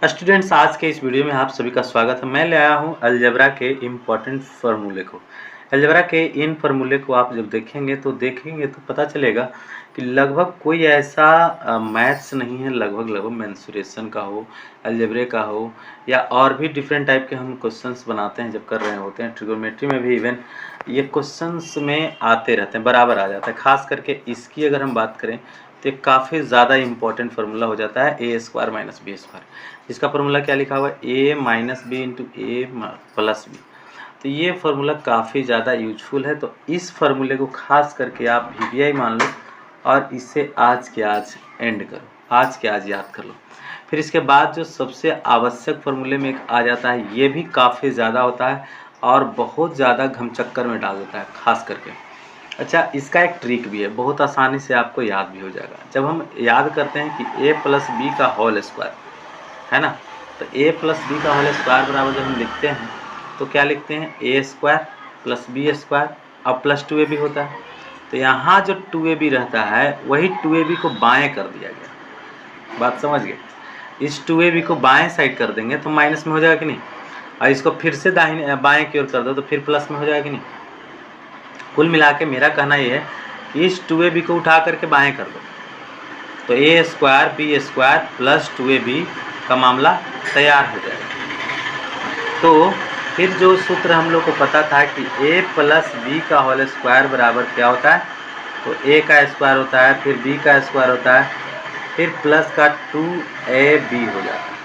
Students, आज के इस वीडियो में आप सभी का स्वागत है। मैं ले आया हूँ अलजेब्रा के इम्पॉर्टेंट फार्मूले को। अलजेब्रा के इन फार्मूले को आप जब देखेंगे तो पता चलेगा कि लगभग कोई ऐसा मैथ्स नहीं है, लगभग मेंसुरेशन का हो, अलजेब्रे का हो, या और भी डिफरेंट टाइप के हम क्वेश्चंस बनाते हैं जब कर रहे होते हैं। ट्रिगोनोमेट्री में भी इवन ये क्वेश्चंस में आते रहते हैं, बराबर आ जाता है। खास करके इसकी अगर हम बात करें तो काफ़ी ज़्यादा इंपॉर्टेंट फार्मूला हो जाता है ए स्क्वायर माइनस बी स्क्वायर। इसका फार्मूला क्या लिखा हुआ है, ए माइनस बी इंटू ए प्लस बी। तो ये फार्मूला काफ़ी ज़्यादा यूजफुल है। तो इस फार्मूले को खास करके आप वीवीआई मान लो और इसे आज के आज एंड करो, आज के आज याद कर लो। फिर इसके बाद जो सबसे आवश्यक फार्मूले में एक आ जाता है, ये भी काफ़ी ज़्यादा होता है और बहुत ज़्यादा घमचक्कर में डाल देता है खास करके। अच्छा, इसका एक ट्रिक भी है, बहुत आसानी से आपको याद भी हो जाएगा। जब हम याद करते हैं कि ए प्लस बी का होल स्क्वायर है ना, तो ए प्लस बी का होल स्क्वायर बराबर जब हम लिखते हैं तो क्या लिखते हैं, ए स्क्वायर प्लस बी स्क्वायर और प्लस 2ab होता है। तो यहाँ जो 2ab रहता है वही 2ab को बाएं कर दिया गया। बात समझ गए? इस 2ab को बाएं साइड कर देंगे तो माइनस में हो जाएगा कि नहीं, और इसको फिर से दाहिने बाएं की ओर कर दो तो फिर प्लस में हो जाएगा कि नहीं। कुल मिला के मेरा कहना ये है कि इस 2ab को उठा करके बाएं कर दो तो A square B square plus 2ab का मामला तैयार हो जाएगा। तो फिर जो सूत्र हम लोग को पता था कि a प्लस बी का होल स्क्वायर बराबर क्या होता है, तो a का स्क्वायर होता है, फिर b का स्क्वायर होता है, फिर प्लस का 2ab हो जाता है।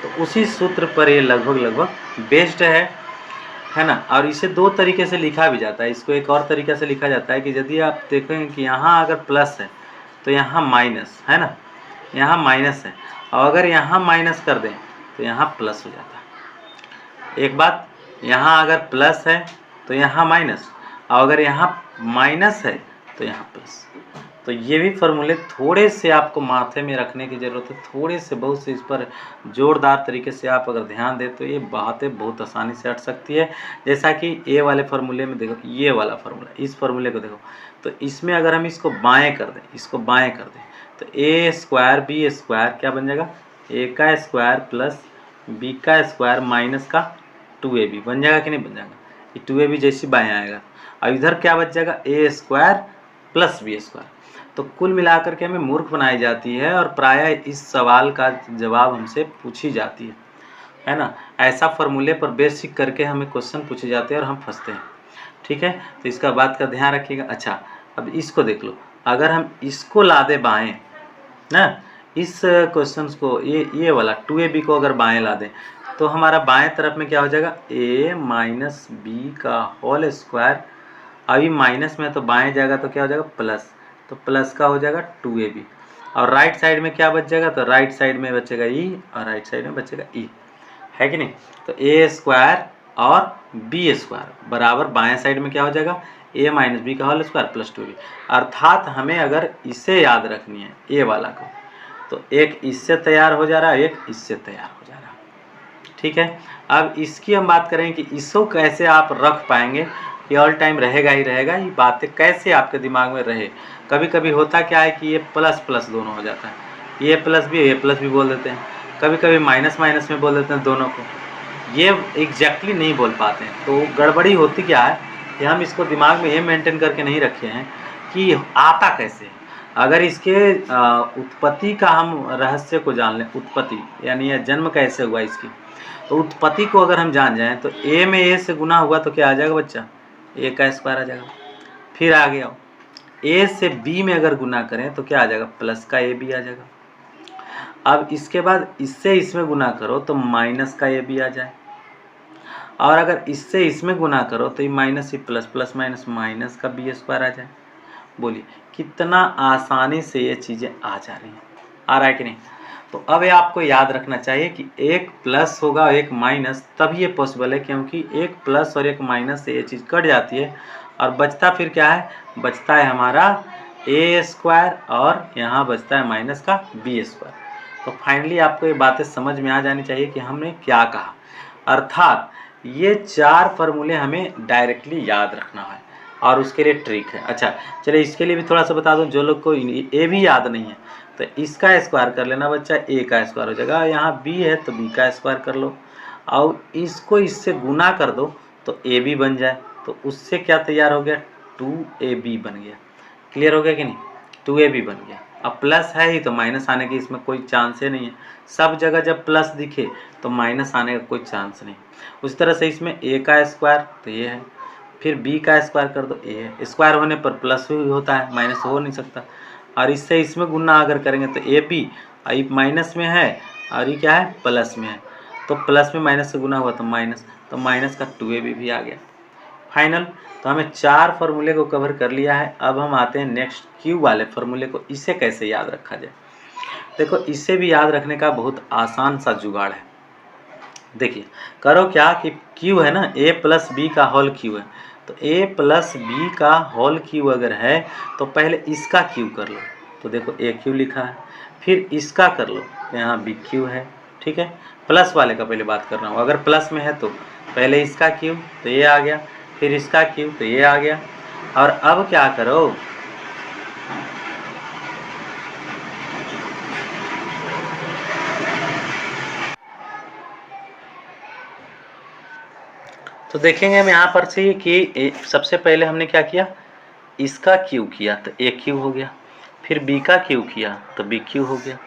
तो उसी सूत्र पर ये लगभग बेस्ड है ना। और इसे दो तरीके से लिखा भी जाता है। इसको एक और तरीके से लिखा जाता है कि यदि आप देखेंगे कि यहाँ अगर प्लस है तो यहाँ माइनस है ना, यहाँ माइनस है, और अगर यहाँ माइनस कर दें तो यहाँ प्लस हो जाता है। एक बात, यहाँ अगर प्लस है तो यहाँ माइनस, और अगर यहाँ माइनस है तो यहाँ प्लस। तो ये भी फार्मूले थोड़े से आपको माथे में रखने की ज़रूरत है, थोड़े से बहुत से इस पर जोरदार तरीके से आप अगर ध्यान दें तो ये बातें बहुत आसानी से हट सकती है। जैसा कि ए वाले फार्मूले में देखो, ये वाला फार्मूला, इस फार्मूले को देखो, तो इसमें अगर हम इसको बाएं कर दें, इसको बाएं कर दें तो ए स्क्वायर बी स्क्वायर क्या बन जाएगा, ए का स्क्वायर प्लस बी का स्क्वायर माइनस का 2ab बन जाएगा कि नहीं बन जाएगा। ये 2ab जैसी बाएं आएगा, और इधर क्या बच जाएगा, ए स्क्वायर प्लस बी स्क्वायर। तो कुल मिलाकर के हमें मूर्ख बनाई जाती है और प्रायः इस सवाल का जवाब हमसे पूछी जाती है ना। ऐसा फार्मूले पर बेसिक करके हमें क्वेश्चन पूछे जाते हैं और हम फंसते हैं। ठीक है, तो इसका बात का ध्यान रखिएगा। अच्छा, अब इसको देख लो, अगर हम इसको ला दे बाएँ ना, इस क्वेश्चन को ये वाला 2ab को अगर बाएं ला दें तो हमारा बाएं तरफ में क्या हो जाएगा, a माइनस बी का होल स्क्वायर। अभी माइनस में तो बाएं जाएगा तो क्या हो जाएगा प्लस, तो प्लस का हो जाएगा 2ab, और राइट साइड में क्या बच जाएगा, तो राइट साइड में बचेगा e और राइट साइड में बचेगा e, है कि नहीं। तो a स्क्वायर और b स्क्वायर बराबर बाएं साइड में क्या हो जाएगा, a माइनस बी का होल स्क्वायर प्लस 2ab। अर्थात हमें अगर इसे याद रखनी है a वाला को, तो एक इससे तैयार हो जा रहा है, एक इससे तैयार हो जा रहा है। ठीक है, अब इसकी हम बात करें कि इसको कैसे आप रख पाएंगे, ये ऑल टाइम रहेगा ही रहेगा। ये बातें कैसे आपके दिमाग में रहे। कभी कभी होता क्या है कि ये प्लस प्लस दोनों हो जाता है, ये प्लस भी बोल देते हैं, कभी कभी माइनस माइनस में बोल देते हैं दोनों को, ये एग्जैक्टली नहीं बोल पाते हैं। तो गड़बड़ी होती क्या है कि हम इसको दिमाग में ये मेंटेन करके नहीं रखे हैं कि आता कैसे है। अगर इसके उत्पत्ति का हम रहस्य को जान लें, उत्पत्ति यानी यह जन्म कैसे हुआ इसकी, तो उत्पत्ति को अगर हम जान जाएं तो a में a से गुना हुआ तो क्या आ जाएगा बच्चा, a का स्क्वायर आ जाएगा। फिर आ गया a से b में अगर गुना करें तो क्या आ जाएगा, प्लस का ab आ जाएगा। अब इसके बाद इससे इसमें गुना करो तो माइनस का ab आ जाए, और अगर इससे इसमें गुना करो तो ये माइनस ही प्लस, प्लस माइनस माइनस का b स्क्वायर आ जाए। बोलिए कितना आसानी से ये चीज़ें आ जा रही हैं, आ रहा है कि नहीं। तो अब ये आपको याद रखना चाहिए कि एक प्लस होगा और एक माइनस, तभी ये पॉसिबल है, क्योंकि एक प्लस और एक माइनस से ये चीज़ कट जाती है और बचता फिर क्या है, बचता है हमारा ए स्क्वायर और यहाँ बचता है माइनस का बी स्क्वायर। तो फाइनली आपको ये बातें समझ में आ जानी चाहिए कि हमने क्या कहा। अर्थात ये चार फार्मूले हमें डायरेक्टली याद रखना है और उसके लिए ट्रिक है। अच्छा चलिए, इसके लिए भी थोड़ा सा बता दूं, जो लोग को ए भी याद नहीं है तो इसका स्क्वायर कर लेना बच्चा, ए का स्क्वायर हो जाएगा। यहाँ बी है तो बी का स्क्वायर कर लो और इसको इससे गुना कर दो तो ए बी बन जाए। तो उससे क्या तैयार हो गया, 2ab बन गया। क्लियर हो गया कि नहीं, 2ab बन गया। अब प्लस है ही तो माइनस आने की इसमें कोई चांस ही नहीं है। सब जगह जब प्लस दिखे तो माइनस आने का कोई चांस नहीं। उसी तरह से इसमें a का स्क्वायर तो ये है, फिर b का स्क्वायर कर दो, a है। स्क्वायर होने पर प्लस ही होता है, माइनस हो नहीं सकता। और इससे इसमें गुना अगर करेंगे तो ए बी, ये माइनस में है और ये क्या है, प्लस में है। तो प्लस में माइनस से गुना हुआ तो माइनस का 2ab भी आ गया। फाइनल। तो हमें 4 फार्मूले को कवर कर लिया है। अब हम आते हैं नेक्स्ट क्यू वाले फार्मूले को। इसे कैसे याद रखा जाए, देखो इसे भी याद रखने का बहुत आसान सा जुगाड़ है। देखिए करो क्या कि क्यू है ना, a प्लस बी का होल क्यू है। तो a प्लस बी का होल क्यू अगर है तो पहले इसका क्यू कर लो। तो देखो a क्यू लिखा है, फिर इसका कर लो तो यहाँ बी क्यू है। ठीक है, प्लस वाले का पहले बात कर रहा हूँ। अगर प्लस में है तो पहले इसका क्यू तो ये आ गया, फिर इसका क्यू तो ये आ गया। और अब क्या करो, तो देखेंगे हम यहाँ पर से कि सबसे पहले हमने क्या किया, इसका क्यू किया तो ए क्यू हो गया, फिर बी का क्यू किया तो बी क्यू हो गया,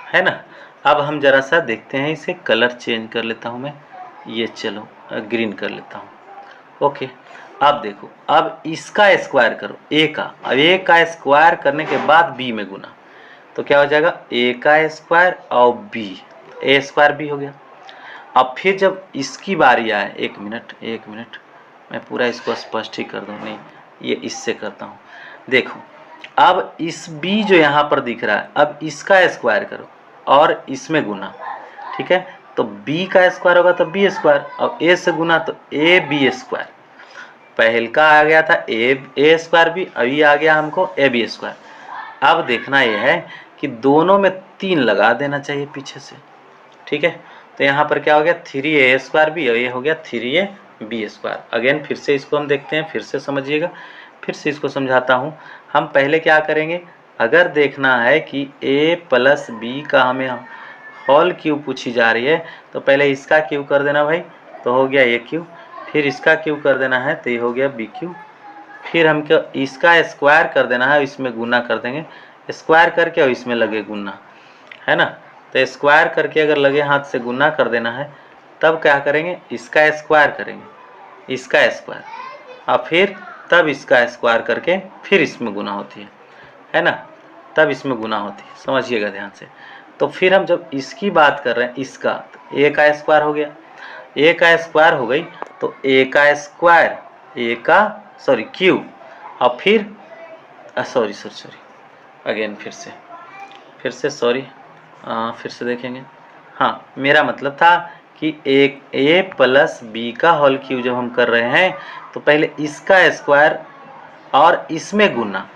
है ना। अब हम जरा सा देखते हैं, इसे कलर चेंज कर लेता हूँ मैं, ये चलो ग्रीन कर लेता हूँ। ओके, अब देखो, अब इसका स्क्वायर करो ए का। अब ए का स्क्वायर करने के बाद बी में गुना तो क्या हो जाएगा, ए का स्क्वायर और बी, ए स्क्वायर बी हो गया। अब फिर जब इसकी बारी आए, एक मिनट मैं पूरा इसको स्पष्ट ही कर दूँ, नहीं ये इससे करता हूँ। देखो अब इस b जो यहाँ पर दिख रहा है, अब इसका स्क्वायर करो और इसमें गुना। ठीक है, तो b का स्क्वायर होगा तो b स्क्वायर, और a से गुना तो a b स्क्वायर। पहल का आ गया था a स्क्वायर भी, अभी आ गया हमको a b स्क्वायर। अब देखना यह है कि दोनों में 3 लगा देना चाहिए पीछे से। ठीक है, तो यहाँ पर क्या हो गया, 3a स्क्वायर भी, और ये हो गया 3ab स्क्वायर। अगेन फिर से इसको हम देखते हैं, फिर से समझिएगा, फिर से इसको समझाता हूँ। हम पहले क्या करेंगे, अगर देखना है कि a प्लस बी का हमें होल क्यू पूछी जा रही है तो पहले इसका क्यू कर देना भाई, तो हो गया ए क्यू। फिर इसका क्यू कर देना है तो ये हो गया बी क्यू। फिर हमको इसका स्क्वायर कर देना है, इसमें गुना कर देंगे, स्क्वायर करके और इसमें लगे गुना, है ना। तो स्क्वायर करके अगर लगे हाथ से गुना कर देना है, तब क्या करेंगे, इसका स्क्वायर करेंगे, इसका स्क्वायर, और फिर तब इसका स्क्वायर करके फिर इसमें गुना होती है ना, तब इसमें गुना होती है, समझिएगा ध्यान से। तो फिर हम जब इसकी बात कर रहे हैं, इसका तो ए का स्क्वायर हो गया, ए का स्क्वायर हो गई तो ए का स्क्वायर, ए का सॉरी क्यू, और फिर सॉरी अगेन फिर से सॉरी, फिर से देखेंगे। हाँ, मेरा मतलब था कि ए प्लस बी का होल क्यू जब हम कर रहे हैं तो पहले इसका स्क्वायर और इसमें गुना,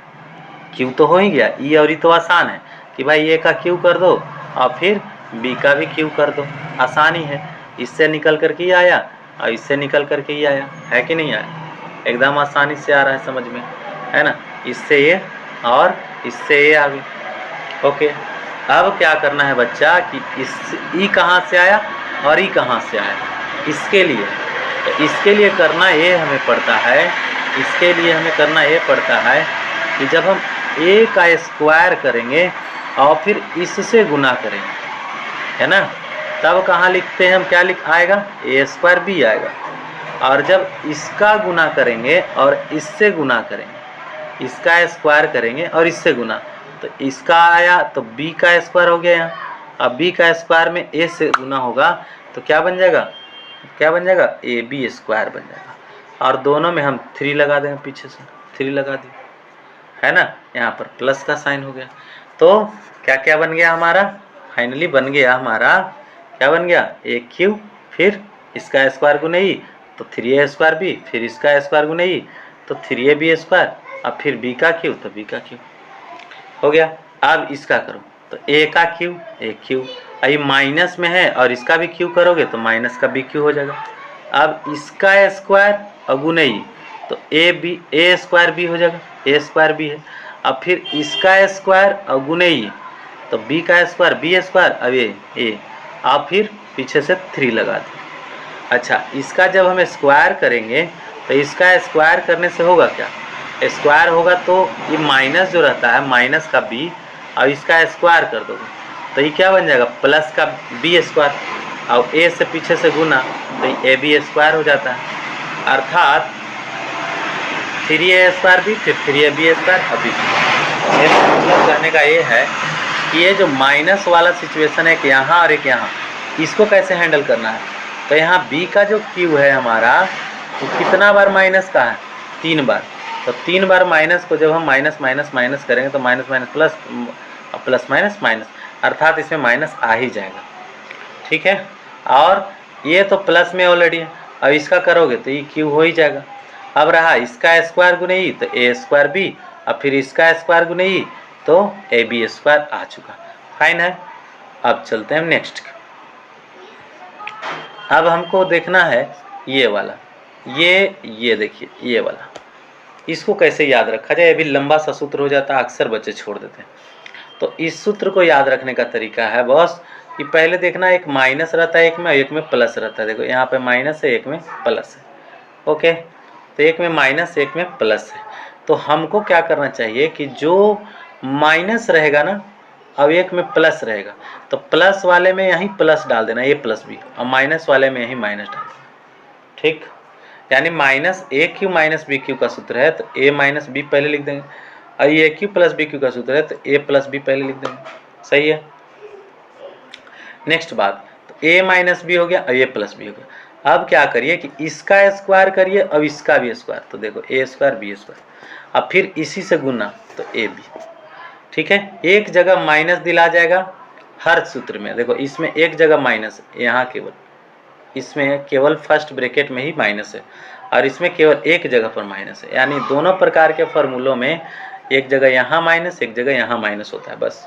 क्यू तो हो ही गया, ई और ई तो आसान है कि भाई ए का क्यू कर दो और फिर बी का भी क्यू कर दो, आसानी है। इससे निकल कर के ही आया और इससे निकल कर के ही आया, है कि नहीं आया, एकदम आसानी से आ रहा है समझ में, है ना। इससे ये और इससे ये आ गई। ओके, अब क्या करना है बच्चा कि इस ई कहाँ से आया और ई कहाँ से आया, इसके लिए तो इसके लिए करना ये हमें पड़ता है, इसके लिए हमें करना ये पड़ता है कि जब हम ए का स्क्वायर करेंगे और फिर इससे गुना करेंगे, है ना, तब कहाँ लिखते हैं हम, क्या लिख आएगा, ए स्क्वायर बी आएगा। और जब इसका गुना करेंगे और इससे गुना करेंगे, इसका स्क्वायर करेंगे और इससे गुना, तो इसका आया तो b का स्क्वायर हो गया यहाँ। अब b का स्क्वायर में a से गुना होगा तो क्या बन जाएगा, ए बी स्क्वायर बन जाएगा। और दोनों में हम 3 लगा देंगे, पीछे से 3 लगा दिए, है ना, यहाँ पर प्लस का साइन हो गया। तो क्या क्या बन गया हमारा, फाइनली बन गया हमारा, क्या बन गया, ए क्यू, फिर इसका स्क्वायर गुने ई तो 3a स्क्वायर बी, फिर इसका स्क्वायर गुने ई तो 3ab स्क्वायर, अब फिर b का क्यू तो b का क्यू हो गया। अब इसका करो तो a का क्यू, ए क्यू, ये माइनस में है और इसका भी क्यू करोगे तो माइनस का बी क्यू हो जाएगा। अब इसका स्क्वायर और गुने ई तो ए स्क्वायर बी हो जाएगा, ए स्क्वायर बी है। अब फिर इसका स्क्वायर और गुने ई तो b का स्क्वायर बी स्क्वायर, अब ये a, आप फिर पीछे से 3 लगा दें। अच्छा, इसका जब हम स्क्वायर करेंगे तो इसका स्क्वायर करने से होगा क्या, स्क्वायर होगा तो ये माइनस जो रहता है माइनस का b, और इसका स्क्वायर कर दोगे तो ये क्या बन जाएगा, प्लस का बी स्क्वायर, और a से पीछे से गुना तो ये ab स्क्वायर हो जाता है, अर्थात 3a स्क्वायर भी, फिर 3ab स्क्वायर अभी। मेरा मतलब कहने का ये है कि ये जो माइनस वाला सिचुएशन है कि यहाँ और एक यहाँ, इसको कैसे हैंडल करना है। तो यहाँ b का जो क्यू है हमारा वो कितना बार माइनस का है, 3 बार। तो 3 बार माइनस को जब हम माइनस माइनस माइनस करेंगे तो minus minus plus, plus minus minus, अर्थात इसमें माइनस आ ही जाएगा। ठीक है, और ये तो प्लस में ऑलरेडी है, अब इसका करोगे तो ये क्यू हो ही जाएगा। अब रहा इसका स्क्वायर गुने ई तो ए स्क्वायर बी, अब फिर इसका स्क्वायर गुने ई तो ए बी स्क्वायर आ चुका। फाइन है। अब चलते हैं नेक्स्ट। अब हमको देखना है ये वाला, ये देखिए ये वाला, इसको कैसे याद रखा जाए। अभी लंबा सा सूत्र हो जाता है, अक्सर बच्चे छोड़ देते हैं। तो इस सूत्र को याद रखने का तरीका है बस कि पहले देखना एक माइनस रहता है एक में, एक में प्लस रहता है। देखो यहाँ पे माइनस है, एक में प्लस है। ओके, तो एक में माइनस एक में प्लस है। तो हमको क्या करना चाहिए कि जो माइनस रहेगा ना, अब एक में प्लस रहेगा तो प्लस वाले में यहीं प्लस डाल देना, ए प्लस बी, और माइनस वाले में यहीं माइनस डाल देना। ठीक, यानी माइनस ए क्यू माइनस बी क्यू का सूत्र है तो ए माइनस बी पहले लिख देंगे, और ए क्यू प्लस बी क्यू का सूत्र है तो ए प्लस बी पहले लिख देंगे। सही है। नेक्स्ट बात, तो ए माइनस बी हो गया और ए प्लस बी हो गया। अब क्या करिए कि इसका स्क्वायर करिए, अब इसका भी स्क्वायर, तो देखो ए स्क्वायर बी स्क्वायर, अब फिर इसी से गुना तो ए बी। ठीक है, एक जगह माइनस दिला जाएगा हर सूत्र में। देखो इसमें एक जगह माइनस है, यहाँ केवल इसमें केवल फर्स्ट ब्रैकेट में ही माइनस है, और इसमें केवल एक जगह पर माइनस है। यानी दोनों प्रकार के फॉर्मूलों में एक जगह यहाँ माइनस, एक जगह यहाँ माइनस होता है। बस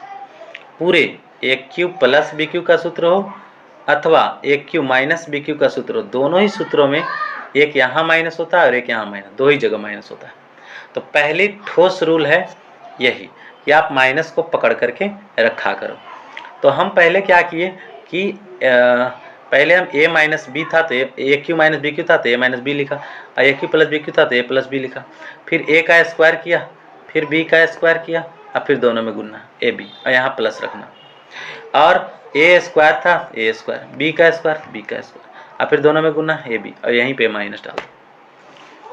पूरे ए क्यू प्लस बी क्यू का सूत्र हो अथवा ए क्यू माइनस बी क्यू का सूत्र हो, दोनों ही सूत्रों में एक यहाँ माइनस होता है और एक यहाँ माइनस, दो ही जगह माइनस होता है। तो पहली ठोस रूल है यही कि आप माइनस को पकड़ करके रखा करो। तो हम पहले क्या किए कि पहले हम a माइनस बी था तो ए क्यू माइनस बी क्यू था तो ए माइनस बी लिखा, और ए क्यू प्लस बी क्यू था तो ए प्लस बी लिखा, फिर a का स्क्वायर किया, फिर b का स्क्वायर किया, और फिर दोनों में गुणना ए बी, और यहाँ प्लस रखना, और a स्क्वायर था ए स्क्वायर, b का स्क्वायर बी का स्क्वायर, और फिर दोनों में गुणना ए बी, और यहीं पे माइनस डाल दो।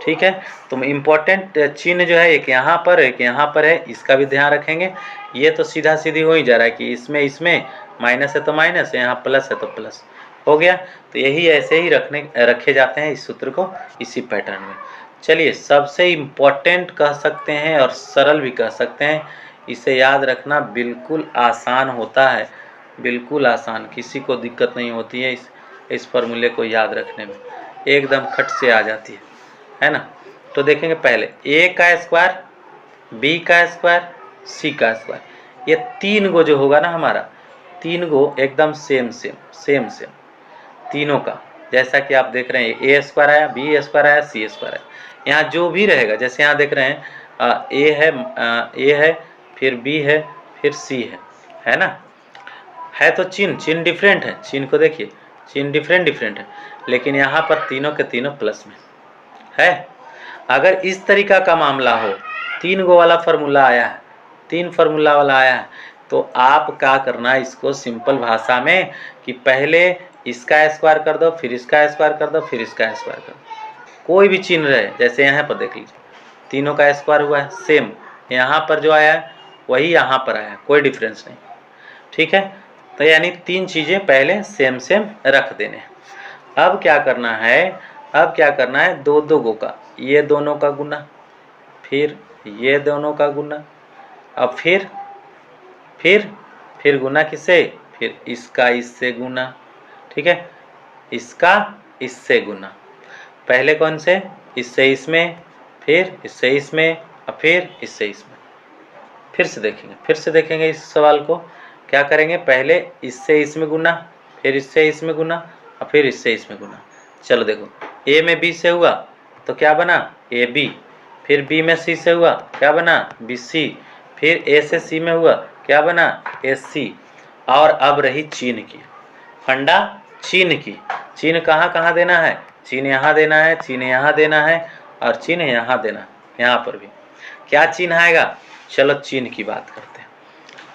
ठीक है, तो इम्पोर्टेंट चिन्ह जो है एक यहाँ पर एक यहाँ पर है, इसका भी ध्यान रखेंगे। ये तो सीधा सीधी हो ही जा रहा है कि इसमें माइनस है तो माइनस है, यहाँ प्लस है तो प्लस हो गया। तो यही ऐसे ही रखे जाते हैं इस सूत्र को, इसी पैटर्न में। चलिए, सबसे इम्पोर्टेंट कह सकते हैं और सरल भी कह सकते हैं, इसे याद रखना बिल्कुल आसान होता है, बिल्कुल आसान, किसी को दिक्कत नहीं होती है इस फॉर्मूले को याद रखने में, एकदम खट से आ जाती है ना। तो देखेंगे पहले a का स्क्वायर, b का स्क्वायर, c का स्क्वायर, ये तीन गो जो होगा ना हमारा, तीन गो एकदम सेम तीनों का, जैसा कि आप देख रहे हैं a स्क्वायर आया, b स्क्वायर आया, c स्क्वायर आया। यहाँ जो भी रहेगा, जैसे यहाँ देख रहे हैं a है, फिर b है, फिर c है ना। है तो चिन्ह डिफरेंट है, चिन्ह को देखिए, चिन्ह डिफरेंट है, लेकिन यहाँ पर तीनों के तीनों प्लस में है। अगर इस तरीका का मामला हो, तीन गो वाला फार्मूला आया है, तीन फार्मूला वाला आया है, तो आप क्या करना है इसको सिंपल भाषा में कि पहले इसका स्क्वायर कर दो, फिर इसका स्क्वायर कर दो, फिर इसका स्क्वायर कर दो। कोई भी चिन्ह रहे, जैसे यहाँ पर देख लीजिए तीनों का स्क्वायर हुआ है, सेम यहाँ पर जो आया है वही यहाँ पर आया है, कोई डिफरेंस नहीं। ठीक है, तो यानी तीन चीज़ें पहले सेम रख देने। अब क्या करना है, दो गो का, ये दोनों का गुना, फिर ये दोनों का गुना, अब फिर गुना किससे, फिर इसका इससे गुना। ठीक है, इसका इससे गुना, पहले कौन से, इससे इसमें, फिर इससे इसमें, और फिर इससे इसमें। फिर से देखेंगे इस सवाल को, क्या करेंगे, पहले इससे इसमें गुना, फिर इससे इसमें गुना, और फिर इससे इसमें गुना। चलो देखो, a में b से हुआ तो क्या बना, ए बी, फिर b में c से हुआ क्या बना, बी सी, फिर a से c में हुआ क्या बना, AC। और अब रही चिन्ह की, फंडा चिन्ह की। चिन्ह कहाँ कहाँ देना है, चिन्ह यहाँ देना है, चिन्ह यहाँ देना है और चिन्ह यहाँ देना है। यहाँ पर भी क्या चिन्ह आएगा, चलो चिन्ह की बात करते हैं।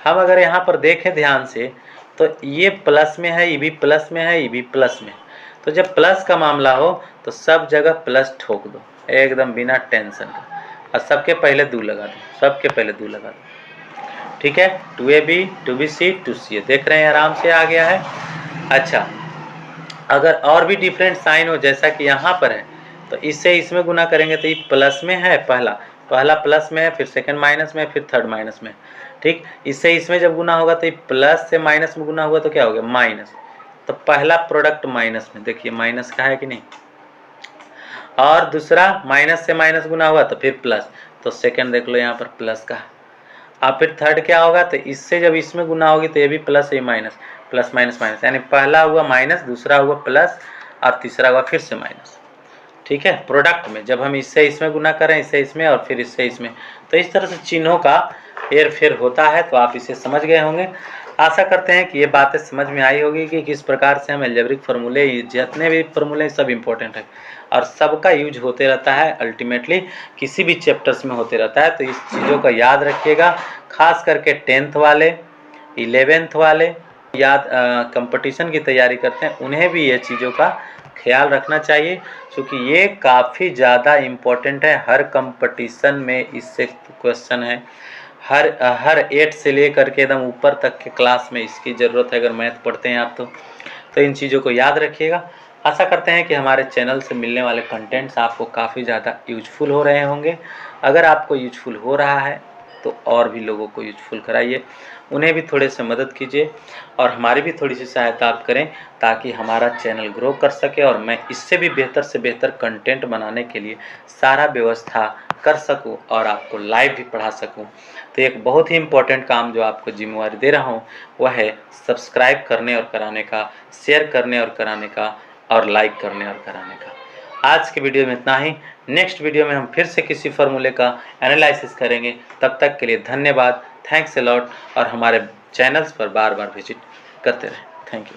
हम अगर यहाँ पर देखें ध्यान से तो ये प्लस में है, ये भी प्लस में है, ये भी प्लस में है। तो जब प्लस का मामला हो तो सब जगह प्लस ठोक दो एकदम बिना टेंशन का, और सबके पहले 2 लगा दो, सबके पहले 2 लगा दो। ठीक है, 2AB 2BC 2CA, देख रहे हैं आराम से आ गया है। अच्छा, अगर और भी डिफरेंट साइन हो जैसा कि यहाँ पर है तो इससे इसमें गुना करेंगे तो ये प्लस में है, पहला प्लस में है, फिर सेकंड माइनस में, फिर थर्ड माइनस में। ठीक, इससे इसमें जब गुना होगा तो ये प्लस से माइनस में गुना हुआ तो क्या हो गया, माइनस। तो पहला प्रोडक्ट माइनस में, देखिए माइनस का है कि नहीं, और दूसरा माइनस से माइनस गुना हुआ तो फिर प्लस, तो सेकंड देख लो यहाँ पर प्लस का। अब फिर थर्ड क्या होगा, तो इससे जब इसमें गुना होगी तो ये भी प्लस, ये माइनस, प्लस माइनस माइनस, यानी पहला हुआ माइनस, दूसरा हुआ प्लस और तीसरा हुआ फिर से माइनस। ठीक है, प्रोडक्ट में जब हम इससे इसमें गुना करें, इससे इसमें और फिर इससे इसमें, तो इस तरह से चिन्हों का हेर फेर होता है। तो आप इसे समझ गए होंगे। आशा करते हैं कि ये बातें समझ में आई होगी कि किस प्रकार से हम अलजेब्रिक फार्मूले, जितने भी फार्मूले सब इम्पोर्टेंट है और सबका यूज होते रहता है, अल्टीमेटली किसी भी चैप्टर्स में होते रहता है। तो इस चीज़ों का याद रखिएगा, खास करके 10th वाले, 11th वाले, याद कंपटीशन की तैयारी करते हैं, उन्हें भी ये चीज़ों का ख्याल रखना चाहिए, क्योंकि ये काफ़ी ज़्यादा इम्पोर्टेंट है। हर कंपटीशन में इससे क्वेश्चन है, हर 8 से लेकर के एकदम ऊपर तक के क्लास में इसकी ज़रूरत है अगर मैथ पढ़ते हैं आप तो इन चीज़ों को याद रखिएगा। आशा करते हैं कि हमारे चैनल से मिलने वाले कंटेंट्स आपको काफ़ी ज़्यादा यूजफुल हो रहे होंगे। अगर आपको यूजफुल हो रहा है तो और भी लोगों को यूजफुल कराइए, उन्हें भी थोड़े से मदद कीजिए और हमारी भी थोड़ी सी सहायता आप करें, ताकि हमारा चैनल ग्रो कर सके और मैं इससे भी बेहतर से बेहतर कंटेंट बनाने के लिए सारा व्यवस्था कर सकूं और आपको लाइव भी पढ़ा सकूं। तो एक बहुत ही इम्पोर्टेंट काम जो आपको जिम्मेवारी दे रहा हूं वह है सब्सक्राइब करने और कराने का, शेयर करने और कराने का और लाइक करने और कराने का। आज के वीडियो में इतना ही। नेक्स्ट वीडियो में हम फिर से किसी फार्मूले का एनालिसिस करेंगे। तब तक के लिए धन्यवाद, थैंक्स अ लॉट, और हमारे चैनल्स पर बार बार विजिट करते रहें। Thank you.